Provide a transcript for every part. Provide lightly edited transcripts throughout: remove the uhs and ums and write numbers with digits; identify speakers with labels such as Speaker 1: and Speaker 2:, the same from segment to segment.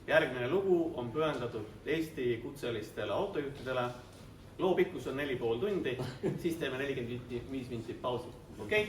Speaker 1: Järgmine lugu on pühendatud Eesti kutselistele autojuhtidele. Loo pikkus on 4,5 tundi, siis teeme 45 minutit pausi. Okei?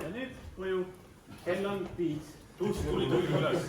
Speaker 1: Ja nüüd koju. Kell on 5.
Speaker 2: Tuli üles.